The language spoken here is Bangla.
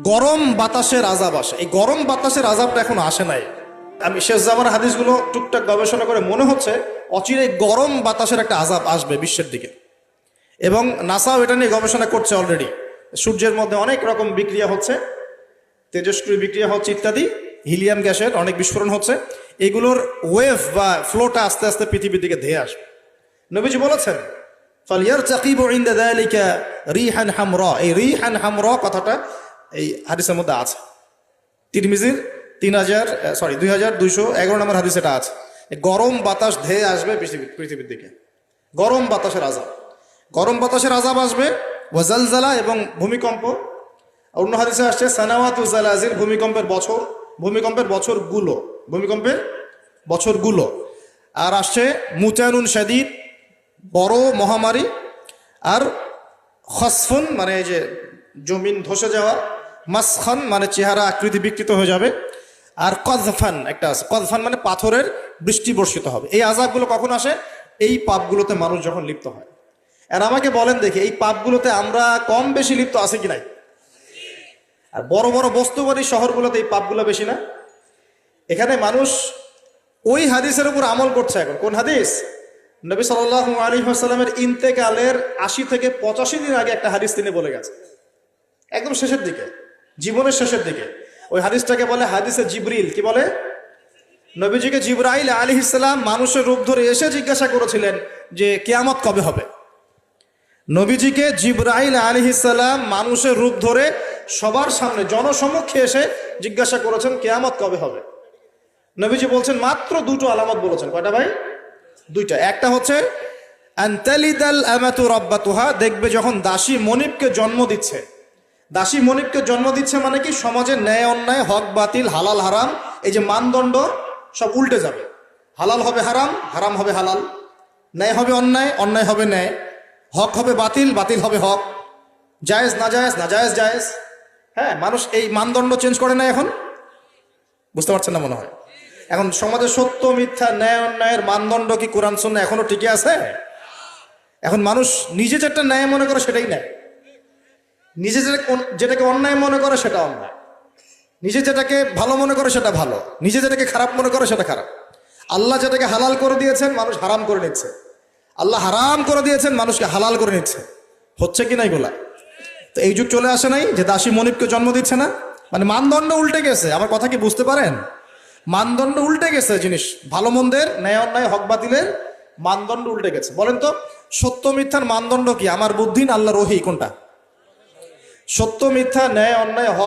গরম বাতাসের আযাব আসে। এই গরম বাতাসের আযাবটা এখন আসে নাই। আমি শেষ জামার হাদিসগুলো টুকটাক গবেষণা করে মনে হচ্ছে অচিরে গরম বাতাসের একটা আযাব আসবে বিশ্বের দিকে, এবং নাসাও এটা নিয়ে গবেষণা করছে অলরেডি। সূর্যের মধ্যে অনেক রকম বিক্রিয়া হচ্ছে, তেজস্ক্রিয় বিক্রিয়া হচ্ছে ইত্যাদি, হিলিয়াম গ্যাসের অনেক বিস্ফোরণ হচ্ছে। এগুলোর ওয়েভ বা ফ্লোটা আস্তে আস্তে পৃথিবীর দিকে ধেয়ে আসবে। নবীজি বলেছেন ফালিয়ারতাকিবু ইনদা যালিকা রিহান হামরা। এই রিহান হামরা কথাটা এই হাদিসের মধ্যে আছে। তিরমিজির 2211 নম্বর হাদিস এটা আছে। গরম বাতাস ধেয়ে আসবে পৃথিবীর দিকে, গরম বাতাসের আযাব। গরম বাতাসের আযাব আসবে, ওয়াজালজালা এবং ভূমিকম্প। অন্য হাদিসে আসছে সানাওয়াতু জালাজিল, ভূমিকম্পের বছরগুলো। আর আসছে মুতানুন শাদীদ, বড় মহামারী। আর খসফুন মানে এই যে জমিন ধসে যাওয়া, মাসখান মানে চেহারা আকৃতি বিকৃত হয়ে যাবে। আর কযফান একটা আছে, কযফান মানে পাথরের বৃষ্টি বর্ষিত হবে। এই আযাবগুলো কখন আসে? এই পাপগুলোতে মানুষ যখন লিপ্ত হয়। আর আমাকে বলেন দেখি, এই পাপগুলোতে আমরা কম বেশি লিপ্ত আছি কি নাই? আর বড় বড় বস্তুবাদী শহরগুলোতে এই পাপগুলো বেশি না? এখানে মানুষ ওই হাদিসের উপর আমল করছে। এখন কোন হাদিস? নবী সাল্লাল্লাহু আলাইহি ওয়াসাল্লামের ইন্তেকালের 80 থেকে 85 দিন আগে একটা হাদিস তিনি বলে গেছে, একদম শেষের দিকে, জীবনের শেষের দিকে। ওই হাদিসটাকে বলে হাদিসে জিবরিল। কি বলে? নবীজিকে জিবরাইল আলাইহিস সালাম মানুষের রূপ ধরে এসে জিজ্ঞাসা করেছিলেন যে কিয়ামত কবে হবে। নবীজিকে জিবরাইল আলাইহিস সালাম মানুষের রূপ ধরে সবার সামনে জনসমক্ষে এসে জিজ্ঞাসা করেছেন কিয়ামত কবে হবে। নবীজি বলছেন মাত্র দুটো আলামত বলেছেন। কয়টা ভাই? দুইটা। একটা হচ্ছে আনতালিদাল আমাতু রাব্বাতুহা, দেখবে যখন দাসী মনিবকে জন্ম দিচ্ছে। দাসী মনিবকে জন্ম দিচ্ছে মানে কি? সমাজের ন্যায় অন্যায়, হক বাতিল, হালাল হারাম, এই যে মানদণ্ড সব উল্টে যাবে। হালাল হবে হারাম, হারাম হবে হালাল, ন্যায় হবে অন্যায়, অন্যায় হবে ন্যায়, হক হবে বাতিল, বাতিল হবে হক, জায়েজ নাজায়েজ, নাজায়েজ জায়েজ। হ্যাঁ, মানুষ এই মানদণ্ড চেঞ্জ করে না এখন। বুঝতে পারছেন না মনে হয়? এখন সমাজে সত্য মিথ্যা, ন্যায় অন্যায়ের মানদণ্ড কি কোরআন সুন্নাহ এখনো টিকে আছে? এখন মানুষ নিজে যেটা ন্যায় মনে করে সেটাই ন্যায়, নিজে যেটাকে অন্যায় মনে করে সেটা অন্যায়, নিজে যেটাকে ভালো মনে করে সেটা ভালো, নিজে যেটাকে খারাপ মনে করে সেটা খারাপ। আল্লাহ যেটাকে হালাল করে দিয়েছেন মানুষ হারাম করে নিচ্ছে, আল্লাহ হারাম করে দিয়েছেন মানুষকে হালাল করে নিচ্ছে। হচ্ছে কি না এগুলা? তো এই যুগ চলে আসে নাই যে দাসী মনিবকে জন্ম দিচ্ছে না? মানে মানদণ্ড উল্টে গেছে। আমার কথা কি বুঝতে পারেন? মানদণ্ড উল্টে গেছে। জিনিস ভালো মন্দের, ন্যায় অন্যায়, হক বাতিলের মানদণ্ড উল্টে গেছে। বলেন তো সত্য মিথ্যার মানদণ্ড কি? আমার বুদ্ধি না আল্লাহর ওহী? কোনটা? সত্য মিথ্যা, ন্যায় অন্যায়, হক